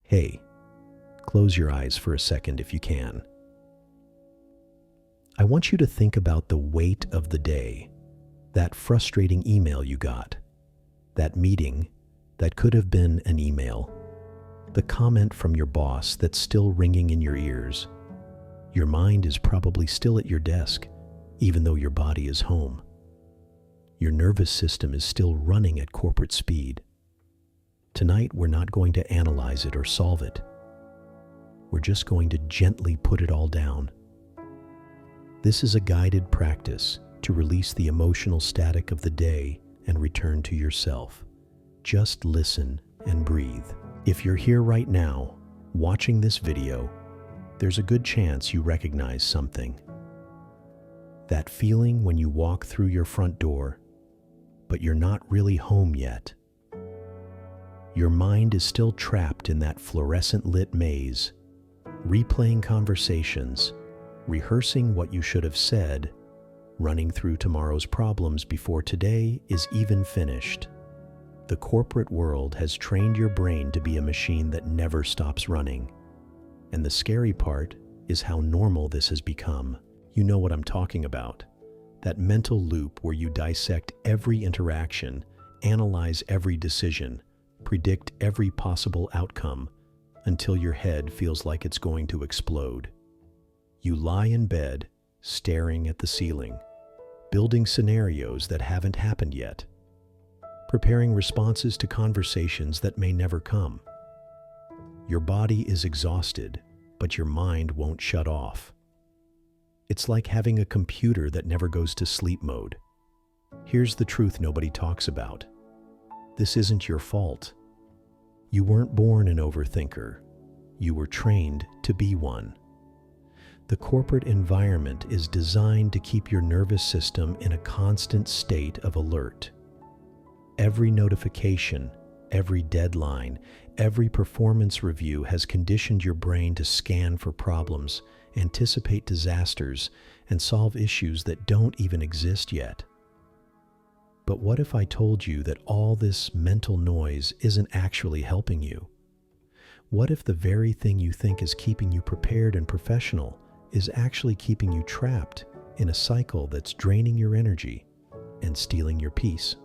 Hey, close your eyes for a second if you can. I want you to think about the weight of the day, that frustrating email you got, that meeting that could have been an email, the comment from your boss that's still ringing in your ears. Your mind is probably still at your desk, even though your body is home. Your nervous system is still running at corporate speed. Tonight, we're not going to analyze it or solve it. We're just going to gently put it all down. This is a guided practice to release the emotional static of the day and return to yourself. Just listen and breathe. If you're here right now, watching this video, there's a good chance you recognize something. That feeling when you walk through your front door, but you're not really home yet. Your mind is still trapped in that fluorescent lit maze, replaying conversations, rehearsing what you should have said, running through tomorrow's problems before today is even finished. The corporate world has trained your brain to be a machine that never stops running. And the scary part is how normal this has become. You know what I'm talking about. That mental loop where you dissect every interaction, analyze every decision, predict every possible outcome until your head feels like it's going to explode. You lie in bed, staring at the ceiling, building scenarios that haven't happened yet, preparing responses to conversations that may never come. Your body is exhausted, but your mind won't shut off. It's like having a computer that never goes to sleep mode. Here's the truth nobody talks about. This isn't your fault. You weren't born an overthinker. You were trained to be one. The corporate environment is designed to keep your nervous system in a constant state of alert. Every notification, every deadline, every performance review has conditioned your brain to scan for problems, anticipate disasters, and solve issues that don't even exist yet. But what if I told you that all this mental noise isn't actually helping you? What if the very thing you think is keeping you prepared and professional is actually keeping you trapped in a cycle that's draining your energy and stealing your peace?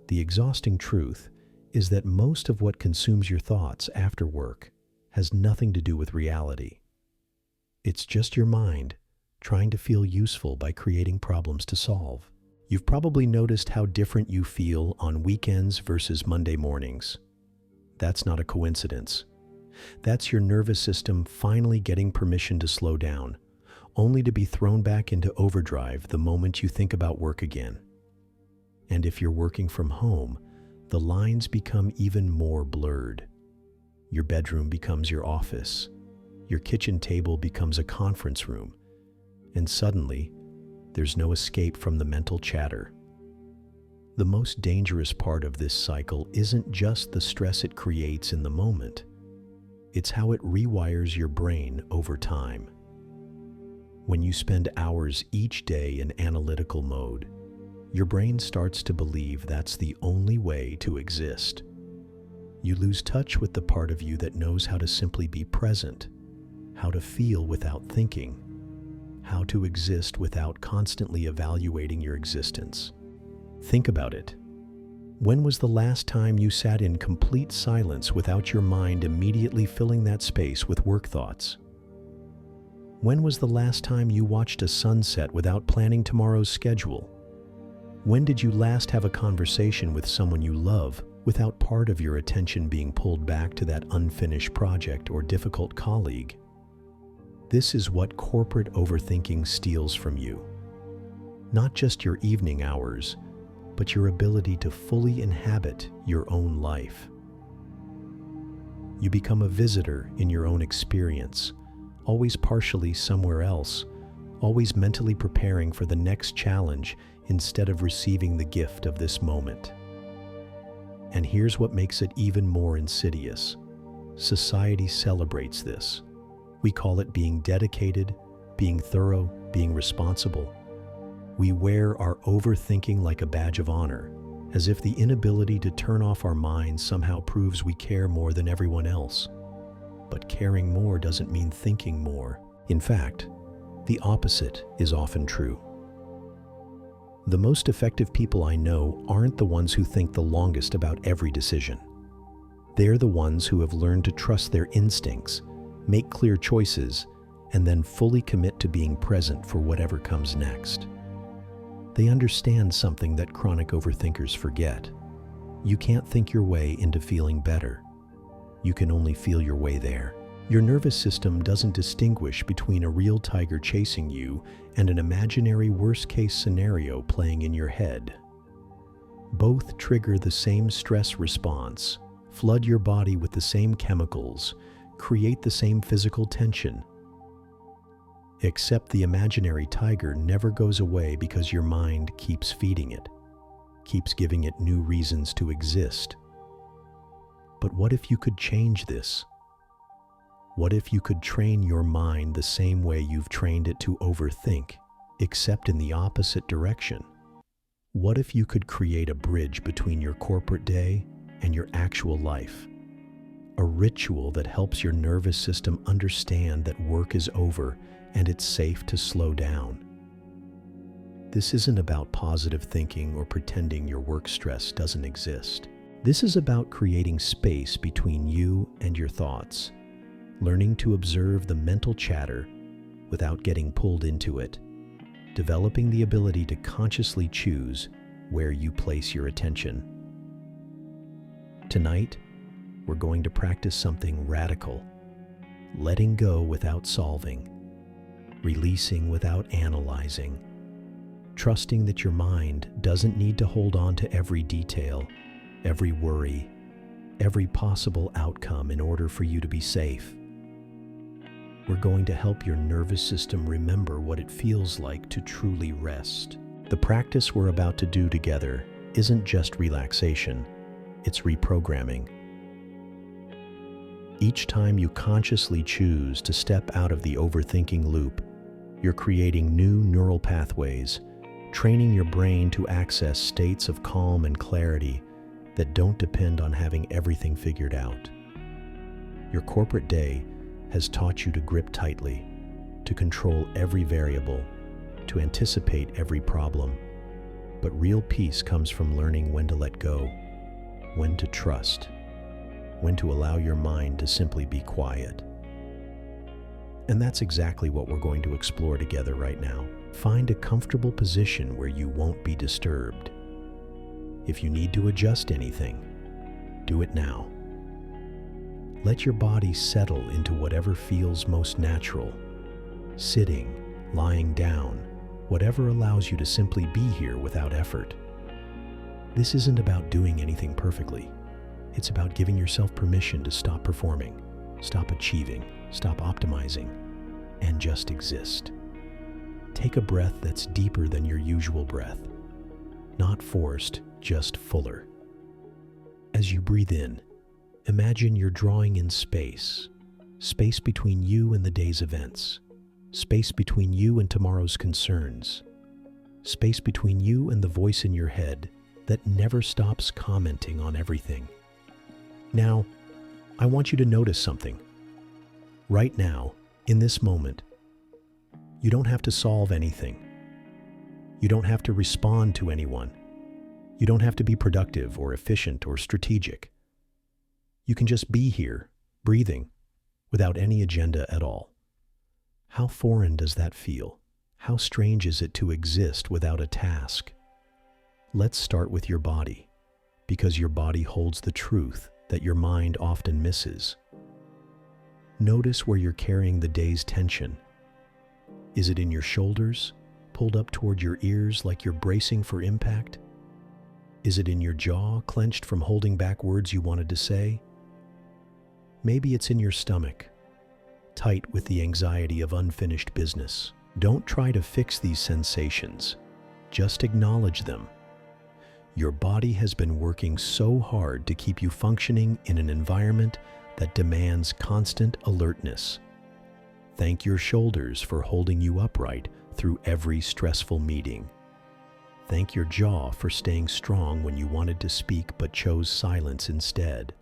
The exhausting truth is that most of what consumes your thoughts after work has nothing to do with reality. It's just your mind trying to feel useful by creating problems to solve. You've probably noticed how different you feel on weekends versus Monday mornings. That's not a coincidence. That's your nervous system finally getting permission to slow down, only to be thrown back into overdrive the moment you think about work again. And if you're working from home, the lines become even more blurred. Your bedroom becomes your office. Your kitchen table becomes a conference room. And suddenly, there's no escape from the mental chatter. The most dangerous part of this cycle isn't just the stress it creates in the moment. It's how it rewires your brain over time. When you spend hours each day in analytical mode, your brain starts to believe that's the only way to exist. You lose touch with the part of you that knows how to simply be present, how to feel without thinking, how to exist without constantly evaluating your existence. Think about it. When was the last time you sat in complete silence without your mind immediately filling that space with work thoughts? When was the last time you watched a sunset without planning tomorrow's schedule? When did you last have a conversation with someone you love without part of your attention being pulled back to that unfinished project or difficult colleague? This is what corporate overthinking steals from you. Not just your evening hours, but your ability to fully inhabit your own life. You become a visitor in your own experience, always partially somewhere else, always mentally preparing for the next challenge instead of receiving the gift of this moment. And here's what makes it even more insidious. Society celebrates this. We call it being dedicated, being thorough, being responsible. We wear our overthinking like a badge of honor, as if the inability to turn off our minds somehow proves we care more than everyone else. But caring more doesn't mean thinking more. In fact, the opposite is often true. The most effective people I know aren't the ones who think the longest about every decision. They're the ones who have learned to trust their instincts, make clear choices, and then fully commit to being present for whatever comes next. They understand something that chronic overthinkers forget. You can't think your way into feeling better. You can only feel your way there. Your nervous system doesn't distinguish between a real tiger chasing you and an imaginary worst-case scenario playing in your head. Both trigger the same stress response, flood your body with the same chemicals, create the same physical tension. Except the imaginary tiger never goes away because your mind keeps feeding it, keeps giving it new reasons to exist. But what if you could change this? What if you could train your mind the same way you've trained it to overthink, except in the opposite direction? What if you could create a bridge between your corporate day and your actual life? A ritual that helps your nervous system understand that work is over and it's safe to slow down. This isn't about positive thinking or pretending your work stress doesn't exist. This is about creating space between you and your thoughts, learning to observe the mental chatter without getting pulled into it, developing the ability to consciously choose where you place your attention. Tonight, we're going to practice something radical, letting go without solving, releasing without analyzing, trusting that your mind doesn't need to hold on to every detail, every worry, every possible outcome in order for you to be safe. We're going to help your nervous system remember what it feels like to truly rest. The practice we're about to do together isn't just relaxation, it's reprogramming. Each time you consciously choose to step out of the overthinking loop, you're creating new neural pathways, training your brain to access states of calm and clarity that don't depend on having everything figured out. Your corporate day has taught you to grip tightly, to control every variable, to anticipate every problem. But real peace comes from learning when to let go, when to trust, when to allow your mind to simply be quiet. And that's exactly what we're going to explore together right now. Find a comfortable position where you won't be disturbed. If you need to adjust anything, do it now. Let your body settle into whatever feels most natural. Sitting, lying down, whatever allows you to simply be here without effort. This isn't about doing anything perfectly. It's about giving yourself permission to stop performing, stop achieving, stop optimizing, and just exist. Take a breath that's deeper than your usual breath. Not forced, just fuller. As you breathe in, imagine you're drawing in space. Space between you and the day's events. Space between you and tomorrow's concerns. Space between you and the voice in your head that never stops commenting on everything. Now, I want you to notice something. Right now, in this moment, you don't have to solve anything. You don't have to respond to anyone. You don't have to be productive or efficient or strategic. You can just be here, breathing, without any agenda at all. How foreign does that feel? How strange is it to exist without a task? Let's start with your body, because your body holds the truth that your mind often misses. Notice where you're carrying the day's tension. Is it in your shoulders, pulled up toward your ears like you're bracing for impact? Is it in your jaw, clenched from holding back words you wanted to say? Maybe it's in your stomach, tight with the anxiety of unfinished business. Don't try to fix these sensations. Just acknowledge them. Your body has been working so hard to keep you functioning in an environment that demands constant alertness. Thank your shoulders for holding you upright through every stressful meeting. Thank your jaw for staying strong when you wanted to speak but chose silence instead.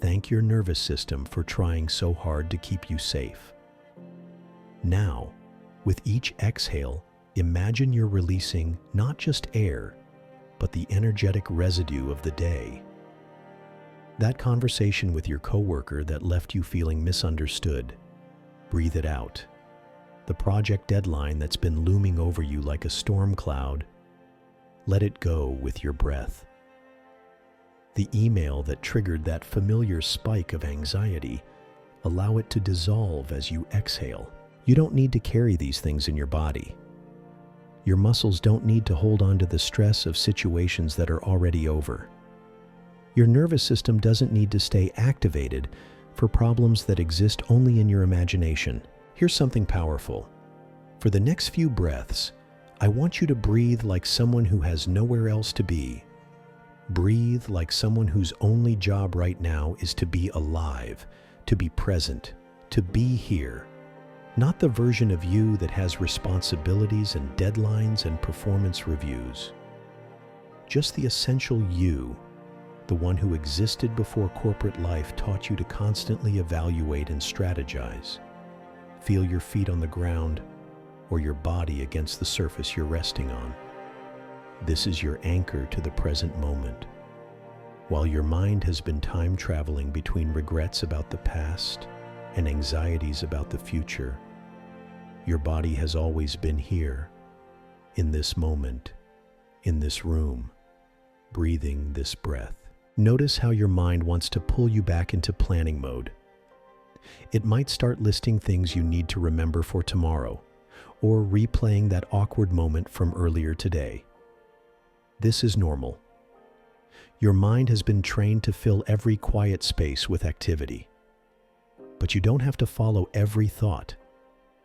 Thank your nervous system for trying so hard to keep you safe. Now, with each exhale, imagine you're releasing not just air, but the energetic residue of the day. That conversation with your coworker that left you feeling misunderstood, breathe it out. The project deadline that's been looming over you like a storm cloud, let it go with your breath. The email that triggered that familiar spike of anxiety, allow it to dissolve as you exhale. You don't need to carry these things in your body. Your muscles don't need to hold on to the stress of situations that are already over. Your nervous system doesn't need to stay activated for problems that exist only in your imagination. Here's something powerful. For the next few breaths, I want you to breathe like someone who has nowhere else to be. Breathe like someone whose only job right now is to be alive, to be present, to be here. Not the version of you that has responsibilities and deadlines and performance reviews. Just the essential you, the one who existed before corporate life taught you to constantly evaluate and strategize. Feel your feet on the ground or your body against the surface you're resting on. This is your anchor to the present moment. While your mind has been time traveling between regrets about the past and anxieties about the future, your body has always been here, in this moment, in this room, breathing this breath. Notice how your mind wants to pull you back into planning mode. It might start listing things you need to remember for tomorrow, or replaying that awkward moment from earlier today. This is normal. Your mind has been trained to fill every quiet space with activity. But you don't have to follow every thought.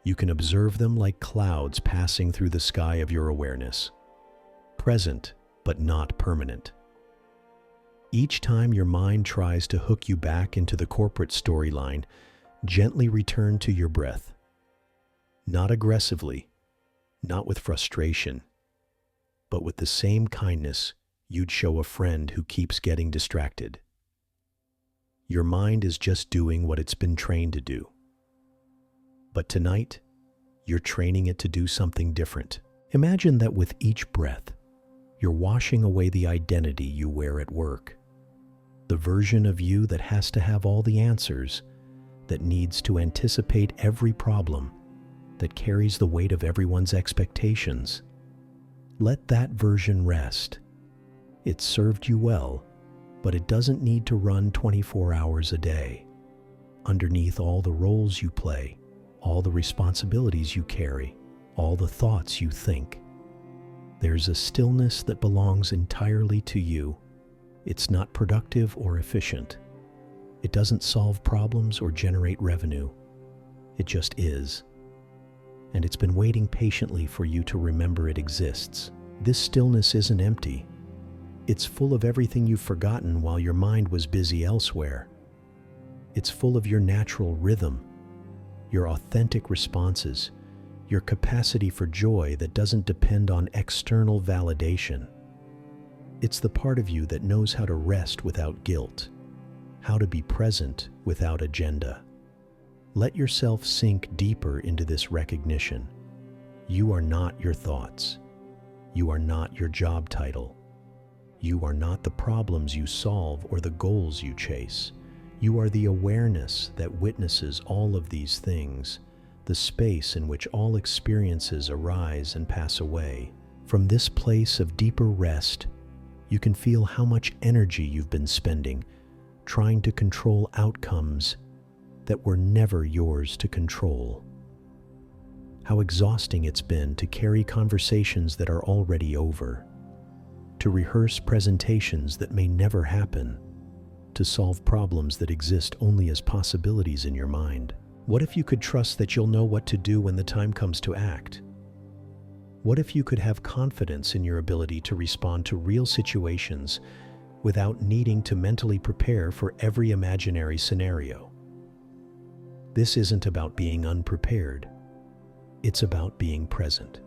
You can observe them like clouds passing through the sky of your awareness. Present, but not permanent. Each time your mind tries to hook you back into the corporate storyline, gently return to your breath. Not aggressively, not with frustration, but with the same kindness you'd show a friend who keeps getting distracted. Your mind is just doing what it's been trained to do. But tonight, you're training it to do something different. Imagine that with each breath, you're washing away the identity you wear at work. The version of you that has to have all the answers, that needs to anticipate every problem, that carries the weight of everyone's expectations. Let that version rest. It served you well, but it doesn't need to run 24 hours a day. Underneath all the roles you play, all the responsibilities you carry, all the thoughts you think, there's a stillness that belongs entirely to you. It's not productive or efficient. It doesn't solve problems or generate revenue. It just is. And it's been waiting patiently for you to remember it exists. This stillness isn't empty. It's full of everything you've forgotten while your mind was busy elsewhere. It's full of your natural rhythm, your authentic responses, your capacity for joy that doesn't depend on external validation. It's the part of you that knows how to rest without guilt, how to be present without agenda. Let yourself sink deeper into this recognition. You are not your thoughts. You are not your job title. You are not the problems you solve or the goals you chase. You are the awareness that witnesses all of these things, the space in which all experiences arise and pass away. From this place of deeper rest, you can feel how much energy you've been spending trying to control outcomes that were never yours to control. How exhausting it's been to carry conversations that are already over, to rehearse presentations that may never happen, to solve problems that exist only as possibilities in your mind. What if you could trust that you'll know what to do when the time comes to act? What if you could have confidence in your ability to respond to real situations without needing to mentally prepare for every imaginary scenario? This isn't about being unprepared. It's about being present.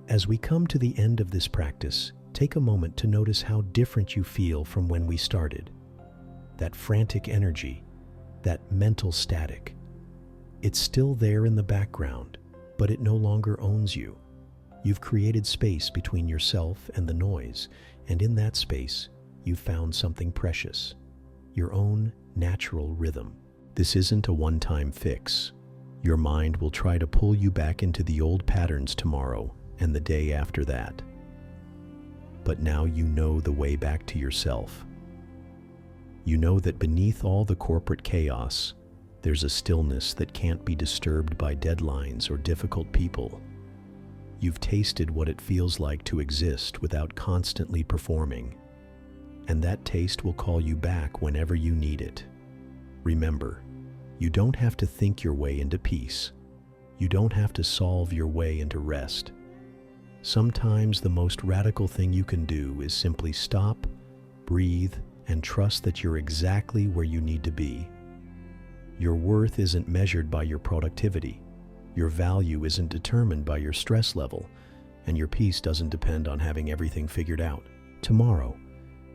As we come to the end of this practice, take a moment to notice how different you feel from when we started. That frantic energy, that mental static, it's still there in the background, but it no longer owns you. You've created space between yourself and the noise, and in that space, you've found something precious, your own natural rhythm. This isn't a one-time fix. Your mind will try to pull you back into the old patterns tomorrow and the day after that. But now you know the way back to yourself. You know that beneath all the corporate chaos, there's a stillness that can't be disturbed by deadlines or difficult people. You've tasted what it feels like to exist without constantly performing, and that taste will call you back whenever you need it. Remember, you don't have to think your way into peace. You don't have to solve your way into rest. Sometimes the most radical thing you can do is simply stop, breathe, and trust that you're exactly where you need to be. Your worth isn't measured by your productivity. Your value isn't determined by your stress level, and your peace doesn't depend on having everything figured out. Tomorrow,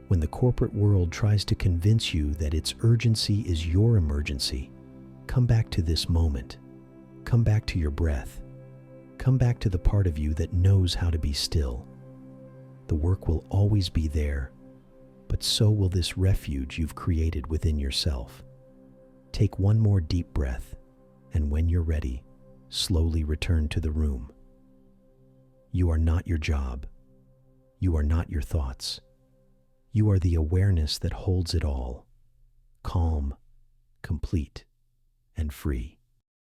when the corporate world tries to convince you that its urgency is your emergency, come back to this moment. Come back to your breath. Come back to the part of you that knows how to be still. The work will always be there, but so will this refuge you've created within yourself. Take one more deep breath, and when you're ready, slowly return to the room. You are not your job. You are not your thoughts. You are the awareness that holds it all, calm, complete, and free.